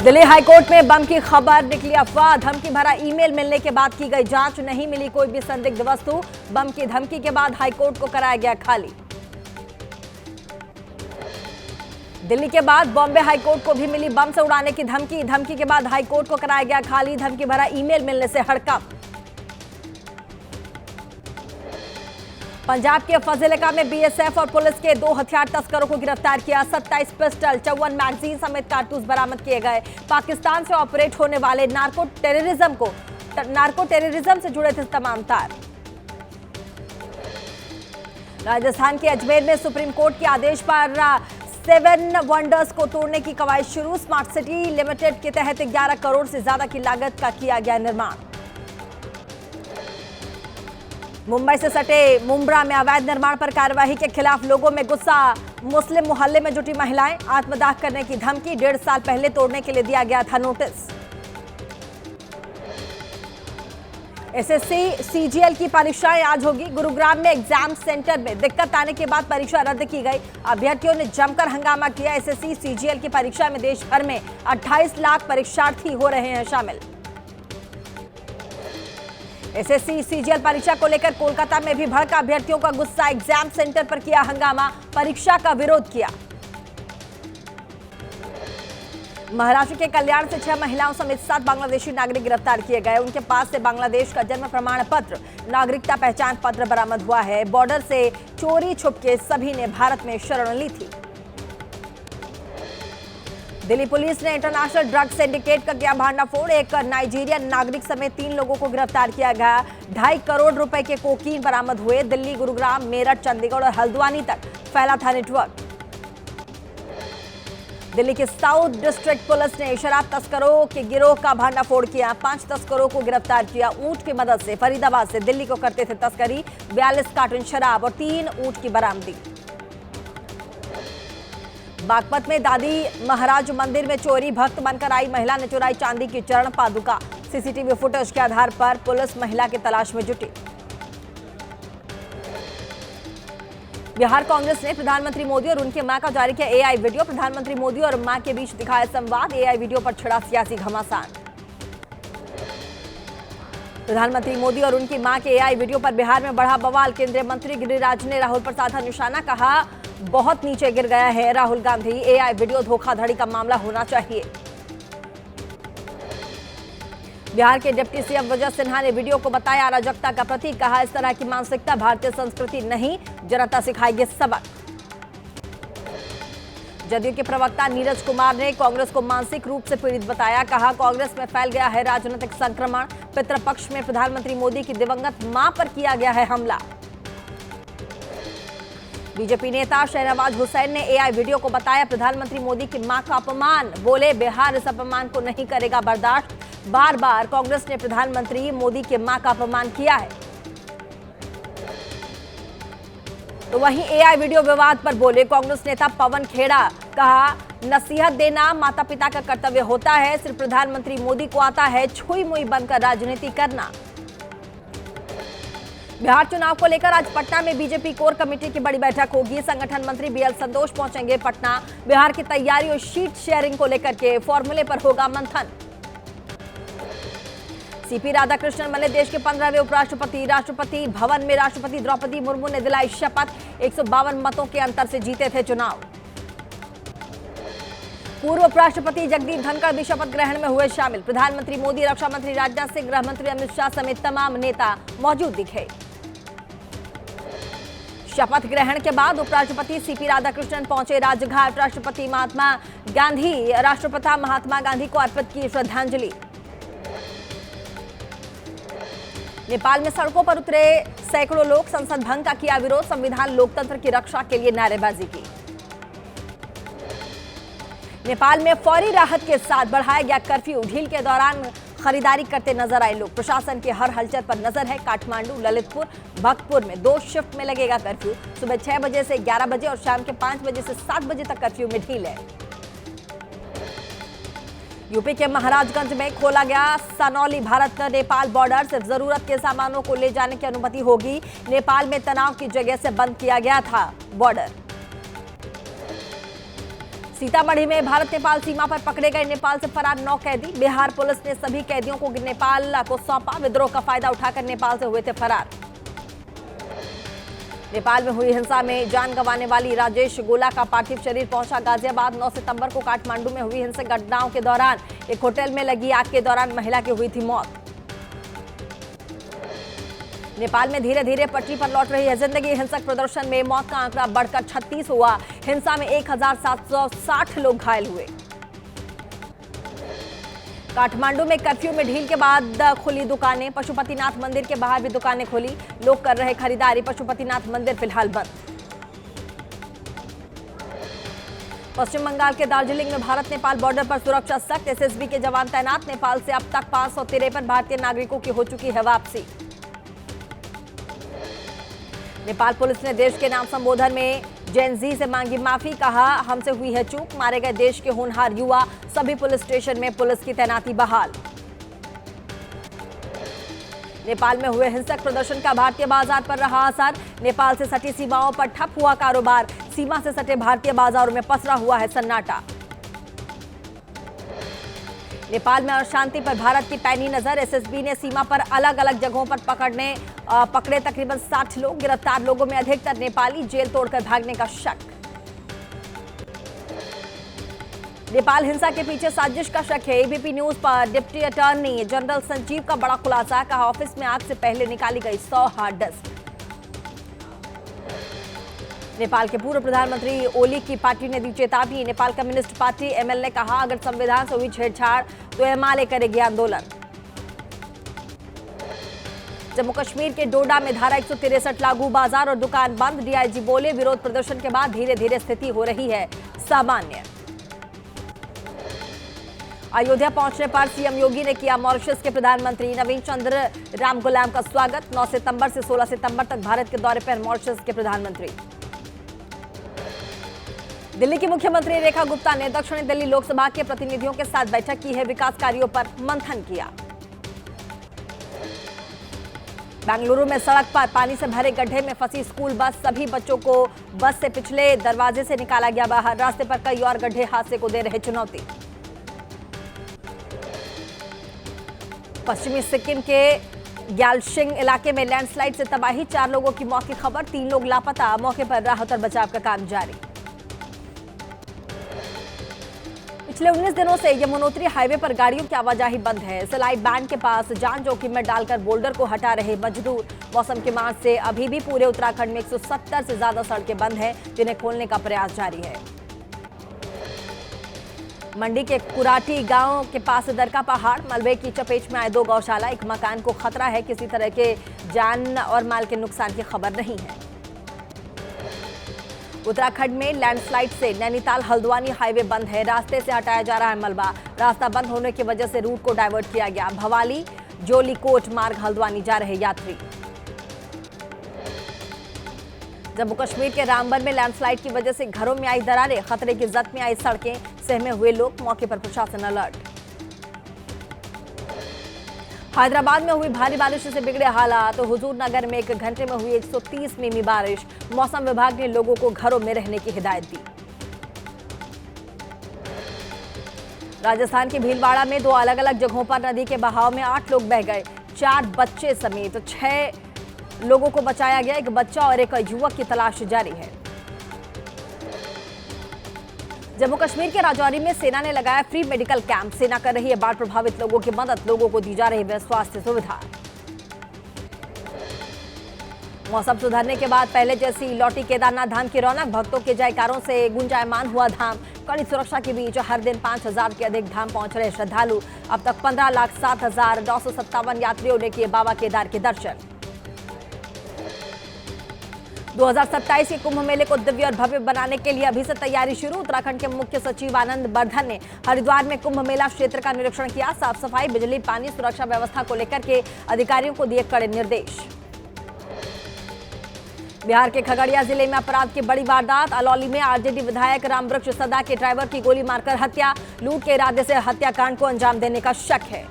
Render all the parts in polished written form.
Delhi high court में बम की खबर निकली अफवाह। धमकी भरा ईमेल मिलने के बाद की गई जांच, नहीं मिली कोई भी संदिग्ध वस्तु। बम की धमकी के बाद हाईकोर्ट को कराया गया खाली। दिल्ली के बाद बॉम्बे हाईकोर्ट को भी मिली बम से उड़ाने की धमकी। धमकी के बाद हाईकोर्ट को कराया गया खाली। धमकी भरा ईमेल मिलने से हड़कंप। पंजाब के फाजिलका में बीएसएफ और पुलिस के 2 हथियार तस्करों को गिरफ्तार किया। 27 पिस्टल, 54 मैगजीन समेत कारतूस बरामद किए गए। पाकिस्तान से ऑपरेट होने वाले नार्को टेररिज्म से जुड़े थे तमाम तार। राजस्थान के अजमेर में सुप्रीम कोर्ट के आदेश पर 7 वंडर्स को तोड़ने की कवायद शुरू। स्मार्ट सिटी लिमिटेड के तहत 11 करोड़ से ज्यादा की लागत का किया गया निर्माण। मुंबई से सटे मुंब्रा में अवैध निर्माण पर कार्रवाई के खिलाफ लोगों में गुस्सा। मुस्लिम मोहल्ले में जुटी महिलाएं, आत्मदाह करने की धमकी। 1.5 साल पहले तोड़ने के लिए दिया गया था नोटिस। एसएससी सीजीएल की परीक्षाएं आज होगी। गुरुग्राम में एग्जाम सेंटर में दिक्कत आने के बाद परीक्षा रद्द की गई। अभ्यर्थियों ने जमकर हंगामा किया। एसएससी सीजीएल की परीक्षा में देश भर में 28 लाख परीक्षार्थी हो रहे हैं शामिल। एसएससी सीजीएल परीक्षा को लेकर कोलकाता में भी भड़का। अभ्यर्थियों का गुस्सा, एग्जाम सेंटर पर किया हंगामा, परीक्षा का विरोध किया। महाराष्ट्र के कल्याण से 6 महिलाओं समेत 7 बांग्लादेशी नागरिक गिरफ्तार किए गए। उनके पास से बांग्लादेश का जन्म प्रमाण पत्र, नागरिकता पहचान पत्र बरामद हुआ है। बॉर्डर से चोरी छुपके सभी ने भारत में शरण ली थी। दिल्ली पुलिस ने इंटरनेशनल ड्रग सिंडिकेट का किया भांडाफोड़। एक नाइजीरियन नागरिक समेत 3 लोगों को गिरफ्तार किया गया। 2.5 करोड़ रुपए के कोकीन बरामद हुए। दिल्ली, गुरुग्राम, मेरठ, चंडीगढ़ और हल्द्वानी तक फैला था नेटवर्क। दिल्ली के साउथ डिस्ट्रिक्ट पुलिस ने शराब तस्करों के गिरोह का भांडाफोड़ किया। 5 तस्करों को गिरफ्तार किया। ऊंट की मदद से फरीदाबाद से दिल्ली को करते थे तस्करी। 42 कार्टन शराब और 3 ऊंट की बरामदी। बागपत में दादी महाराज मंदिर में चोरी। भक्त बनकर आई महिला ने चुराई चांदी की चरण पादुका। सीसीटीवी फुटेज के आधार पर पुलिस महिला की तलाश में जुटी। बिहार कांग्रेस ने प्रधानमंत्री मोदी और उनकी मां का जारी किया एआई वीडियो। प्रधानमंत्री मोदी और मां के बीच दिखाया संवाद। एआई वीडियो पर छिड़ा सियासी घमासान। प्रधानमंत्री मोदी और उनकी मां के एआई वीडियो पर बिहार में बढ़ा बवाल। केंद्रीय मंत्री गिरिराज ने राहुल पर साधा निशाना, कहा बहुत नीचे गिर गया है राहुल गांधी। एआई वीडियो धोखाधड़ी का मामला होना चाहिए। बिहार के डिप्टी सीएम विजय सिन्हा ने वीडियो को बताया अराजकता का प्रतीक। कहा इस तरह की मानसिकता भारतीय संस्कृति नहीं, जनता सिखाएगी सबक। जदयू के प्रवक्ता नीरज कुमार ने कांग्रेस को मानसिक रूप से पीड़ित बताया। कहा कांग्रेस में फैल गया है राजनीतिक संक्रमण। पितृपक्ष में प्रधानमंत्री मोदी की दिवंगत मां पर किया गया है हमला। बीजेपी नेता शहनवाज हुसैन ने एआई वीडियो को बताया प्रधानमंत्री मोदी की मां का अपमान। बोले बिहार इस अपमान को नहीं करेगा बर्दाश्त। बार बार कांग्रेस ने प्रधानमंत्री मोदी के मां का अपमान किया है। तो वहीं एआई वीडियो विवाद पर बोले कांग्रेस नेता पवन खेड़ा। कहा नसीहत देना माता पिता का कर्तव्य होता है, सिर्फ प्रधानमंत्री मोदी को आता है छुई मुई बनकर राजनीति करना। बिहार चुनाव को लेकर आज पटना में बीजेपी कोर कमेटी की बड़ी बैठक होगी। संगठन मंत्री बीएल संतोष पहुंचेंगे पटना। बिहार की तैयारी और शीट शेयरिंग को लेकर के फॉर्मूले पर होगा मंथन। सीपी राधाकृष्णन बने देश के 15वें उपराष्ट्रपति। राष्ट्रपति भवन में राष्ट्रपति द्रौपदी मुर्मू ने दिलाई शपथ। 152 मतों के अंतर से जीते थे चुनाव। पूर्व उपराष्ट्रपति जगदीप धनखड़ भी शपथ ग्रहण में हुए शामिल। प्रधानमंत्री मोदी, रक्षा मंत्री राजनाथ सिंह, गृह मंत्री अमित शाह समेत तमाम नेता मौजूद दिखे। शपथ ग्रहण के बाद उपराष्ट्रपति सीपी राधाकृष्णन पहुंचे राजघाट। राष्ट्रपिता महात्मा गांधी को अर्पित की श्रद्धांजलि। नेपाल में सड़कों पर उतरे सैकड़ों लोग। संसद भंग का किया विरोध। संविधान लोकतंत्र की रक्षा के लिए नारेबाजी की। नेपाल में फौरी राहत के साथ बढ़ाया गया कर्फ्यू। ढील के दौरान खरीदारी करते नजर आए लोग। प्रशासन की हर हलचल पर नजर है। काठमांडू, ललितपुर, भक्तपुर में 2 शिफ्ट में लगेगा कर्फ्यू। सुबह 6 बजे से 11 बजे और शाम के 5 बजे से 7 बजे तक कर्फ्यू में ढील है। यूपी के महाराजगंज में खोला गया सनौली भारत नेपाल बॉर्डर। सिर्फ जरूरत के सामानों को ले जाने की अनुमति होगी। नेपाल में तनाव की जगह से बंद किया गया था बॉर्डर। सीतामढ़ी में भारत नेपाल सीमा पर पकड़े गए नेपाल से फरार 9 कैदी। बिहार पुलिस ने सभी कैदियों को नेपाल को सौंपा। विद्रोह का फायदा उठाकर नेपाल से हुए थे फरार। नेपाल में हुई हिंसा में जान गंवाने वाली राजेश गोला का पार्थिव शरीर पहुंचा गाजियाबाद। 9 सितंबर को काठमांडू में हुई हिंसक घटनाओं के दौरान एक होटल में लगी आग के दौरान महिला की हुई थी मौत। नेपाल में धीरे धीरे पटरी पर लौट रही है जिंदगी। हिंसक प्रदर्शन में मौत का आंकड़ा बढ़कर 36 हुआ। हिंसा में 1760 लोग घायल हुए। काठमांडू में कर्फ्यू में ढील के बाद खुली दुकानें। पशुपतिनाथ मंदिर के बाहर भी दुकानें खुली। लोग कर रहे खरीदारी। पशुपतिनाथ मंदिर फिलहाल बंद। पश्चिम बंगाल के दार्जिलिंग में भारत नेपाल बॉर्डर पर सुरक्षा सख्त। एसएसबी के जवान तैनात। नेपाल से अब तक 553 भारतीय नागरिकों की हो चुकी है वापसी। नेपाल पुलिस ने देश के नाम संबोधन में जेनजी से मांगी माफी। कहा, हमसे हुई है चूक। मारे गए देश के होनहार युवा। सभी पुलिस स्टेशन में पुलिस की तैनाती बहाल। नेपाल में हुए हिंसक प्रदर्शन का भारतीय बाजार पर रहा असर। नेपाल से सटी सीमाओं पर ठप हुआ कारोबार। सीमा से सटे भारतीय बाजारों में पसरा हुआ है सन्नाटा। नेपाल में अशांति पर भारत की पैनी नजर। एसएसबी ने सीमा पर अलग अलग जगहों पर पकड़े तकरीबन 60 लोग। गिरफ्तार लोगों में अधिकतर नेपाली। जेल तोड़कर भागने का शक। नेपाल हिंसा के पीछे साजिश का शक है। एबीपी न्यूज पर डिप्टी अटॉर्नी जनरल संजीव का बड़ा खुलासा। कहा, ऑफिस में आग से पहले निकाली गई 100 हार्ड डिस्क। नेपाल के पूर्व प्रधानमंत्री ओली की पार्टी ने दी चेतावनी। नेपाल कम्युनिस्ट पार्टी एमएल ने कहा, अगर संविधान से हुई छेड़छाड़ तो एमएलए करेगी आंदोलन। जम्मू कश्मीर के डोडा में धारा 163 लागू। बाजार और दुकान बंद। डीआईजी बोले, विरोध प्रदर्शन के बाद धीरे धीरे स्थिति हो रही है सामान्य। अयोध्या पहुंचने पर सीएम योगी ने किया मॉरिशस के प्रधानमंत्री नवीन चंद्र रामगुलाम का स्वागत। 9 सितंबर से 16 सितंबर तक भारत के दौरे पर मॉरिशस के प्रधानमंत्री। दिल्ली की मुख्यमंत्री रेखा गुप्ता ने दक्षिणी दिल्ली लोकसभा के प्रतिनिधियों के साथ बैठक की है। विकास कार्यों पर मंथन किया। बेंगलुरु में सड़क पर पानी से भरे गड्ढे में फंसी स्कूल बस। सभी बच्चों को बस से पिछले दरवाजे से निकाला गया बाहर। रास्ते पर कई और गड्ढे हादसे को दे रहे चुनौती। पश्चिमी सिक्किम के ग्यालशिंग इलाके में लैंडस्लाइड से तबाही। 4 लोगों की मौत की खबर। 3 लोग लापता। मौके पर राहत और बचाव का काम जारी। पिछले 19 दिनों से यमुनोत्री हाईवे पर गाड़ियों की आवाजाही बंद है। सिलाई बैंड के पास जान जोखिम में डालकर बोल्डर को हटा रहे मजदूर। मौसम के मार्च से अभी भी पूरे उत्तराखंड में 170 से ज्यादा सड़कें बंद हैं, जिन्हें खोलने का प्रयास जारी है। मंडी के कुराटी गांव के पास दरका पहाड़। मलबे की चपेट में आए 2 गौशाला। एक मकान को खतरा है। किसी तरह के जान और माल के नुकसान की खबर नहीं है। उत्तराखंड में लैंडस्लाइड से नैनीताल हल्द्वानी हाईवे बंद है। रास्ते से हटाया जा रहा है मलबा। रास्ता बंद होने की वजह से रूट को डाइवर्ट किया गया। भवाली जोलीकोट मार्ग हल्द्वानी जा रहे यात्री। जम्मू कश्मीर के रामबन में लैंडस्लाइड की वजह से घरों में आई दरारें। खतरे की जद में आई सड़कें। सहमे हुए लोग। मौके पर प्रशासन अलर्ट। हैदराबाद में हुई भारी बारिश से बिगड़े हालात। तो हुजूर नगर में 1 घंटे में हुई 130 मिमी बारिश। मौसम विभाग ने लोगों को घरों में रहने की हिदायत दी। राजस्थान के भीलवाड़ा में 2 अलग अलग जगहों पर नदी के बहाव में 8 लोग बह गए। 4 बच्चे समेत 6 लोगों को बचाया गया। 1 बच्चा और 1 युवक की तलाश जारी है। जम्मू कश्मीर के राजौरी में सेना ने लगाया फ्री मेडिकल कैंप। सेना कर रही है बाढ़ प्रभावित लोगों की मदद। लोगों को दी जा रही है स्वास्थ्य सुविधा। मौसम सुधरने के बाद पहले जैसी लौटी केदारनाथ धाम की रौनक। भक्तों के जयकारों से गुंजायमान हुआ धाम। कड़ी सुरक्षा के बीच हर दिन 5000 के अधिक धाम पहुंच रहे श्रद्धालु। अब तक 15,07,957 यात्रियों ने किए बाबा केदार के दर्शन। 2027 के कुंभ मेले को दिव्य और भव्य बनाने के लिए अभी से तैयारी शुरू। उत्तराखंड के मुख्य सचिव आनंद बर्धन ने हरिद्वार में कुंभ मेला क्षेत्र का निरीक्षण किया। साफ सफाई, बिजली, पानी, सुरक्षा व्यवस्था को लेकर के अधिकारियों को दिए कड़े निर्देश। बिहार के खगड़िया जिले में अपराध की बड़ी वारदात। अलौली में आरजेडी विधायक रामवृक्ष सदा के ड्राइवर की गोली मारकर हत्या। लूट के इरादे से हत्याकांड को अंजाम देने का शक है।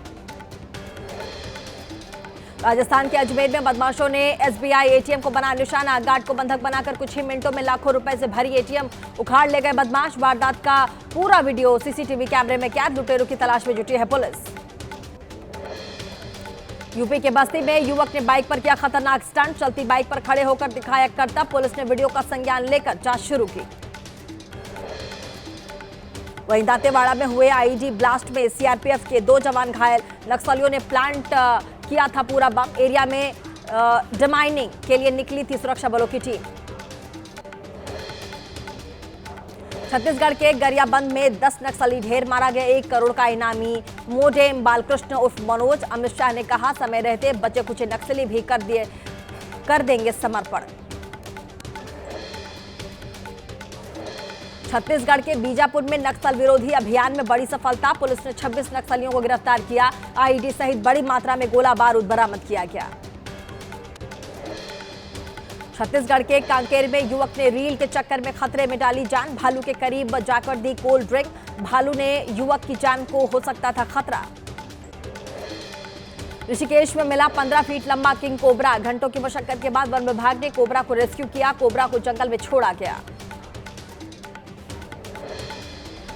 राजस्थान के अजमेर में बदमाशों ने एसबीआई एटीएम को बनाया निशाना। गार्ड को बंधक बनाकर कुछ ही मिनटों में लाखों रुपए से भरी एटीएम उखाड़ ले गए बदमाश। वारदात का पूरा वीडियो सीसीटीवी कैमरे में कैद। लुटेरों की तलाश में जुटी है पुलिस। यूपी के बस्ती में युवक ने बाइक पर किया खतरनाक स्टंट। चलती बाइक पर खड़े होकर दिखाया करतब। पुलिस ने वीडियो का संज्ञान लेकर जांच शुरू की। वहीं दांतेवाड़ा में हुए आईईडी ब्लास्ट में सीआरपीएफ के 2 जवान घायल। नक्सलियों ने प्लांट किया था पूरा बम। एरिया में डिमाइनिंग के लिए निकली थी सुरक्षा बलों की टीम। छत्तीसगढ़ के गरियाबंद में 10 नक्सली ढेर मारा गया। 1 करोड़ का इनामी मोडेम बालकृष्ण उर्फ मनोज। अमित शाह ने कहा समय रहते बचे कुछ नक्सली भी कर देंगे समर्पण। छत्तीसगढ़ के बीजापुर में नक्सल विरोधी अभियान में बड़ी सफलता। पुलिस ने 26 नक्सलियों को गिरफ्तार किया। आईईडी सहित बड़ी मात्रा में गोला बारूद बरामद किया गया। छत्तीसगढ़ के कांकेर में युवक ने रील के चक्कर में खतरे में डाली जान। भालू के करीब जाकर दी कोल्ड ड्रिंक। भालू ने युवक की जान को हो सकता था खतरा। ऋषिकेश में मिला 15 फीट लंबा किंग कोबरा। घंटों की मशक्कत के बाद वन विभाग ने कोबरा को रेस्क्यू किया। कोबरा को जंगल में छोड़ा गया।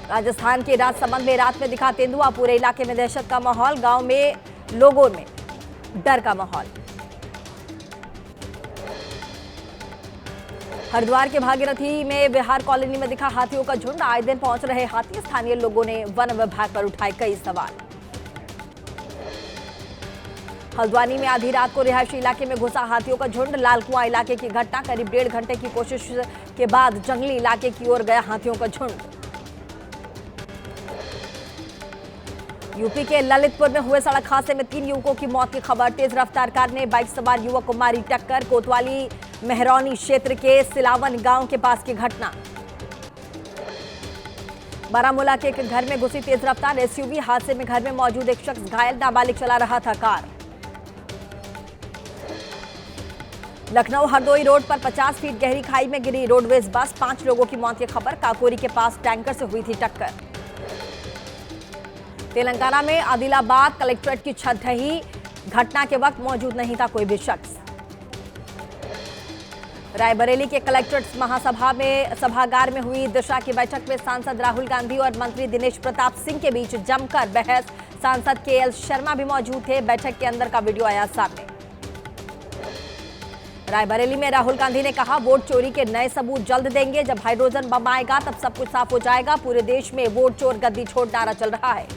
राजस्थान के राजसमंद में रात में दिखा तेंदुआ। पूरे इलाके में दहशत का माहौल। गांव में लोगों में डर का माहौल। हरिद्वार के भागीरथी में बिहार कॉलोनी में दिखा हाथियों का झुंड। आए दिन पहुंच रहे हाथी। स्थानीय लोगों ने वन विभाग पर उठाए कई सवाल। हल्द्वानी में आधी रात को रिहायशी इलाके में घुसा हाथियों का झुंड। लालकुआं इलाके की घटना। करीब 1.5 घंटे की कोशिश के बाद जंगली इलाके की ओर गया हाथियों का झुंड। यूपी के ललितपुर में हुए सड़क हादसे में 3 युवकों की मौत की खबर। तेज रफ्तार कार ने बाइक सवार युवक को मारी टक्कर। कोतवाली मेहरौनी क्षेत्र के सिलावन गांव के पास की घटना। बारामूला के एक घर में घुसी तेज रफ्तार एसयूवी। हादसे में घर में मौजूद एक शख्स घायल। नाबालिग चला रहा था कार। लखनऊ हरदोई रोड पर 50 फीट गहरी खाई में गिरी रोडवेज बस। 5 लोगों की मौत की खबर। काकोरी के पास टैंकर से हुई थी टक्कर। तेलंगाना में आदिलाबाद कलेक्ट्रेट की छत ढही। घटना के वक्त मौजूद नहीं था कोई भी शख्स। रायबरेली के कलेक्ट्रेट महासभा में सभागार में हुई दिशा की बैठक में सांसद राहुल गांधी और मंत्री दिनेश प्रताप सिंह के बीच जमकर बहस। सांसद केएल शर्मा भी मौजूद थे। बैठक के अंदर का वीडियो आया सामने। रायबरेली में राहुल गांधी ने कहा वोट चोरी के नए सबूत जल्द देंगे। जब हाइड्रोजन बम आएगा तब सब कुछ साफ हो जाएगा। पूरे देश में वोट चोर गद्दी छोड़ नारा चल रहा है।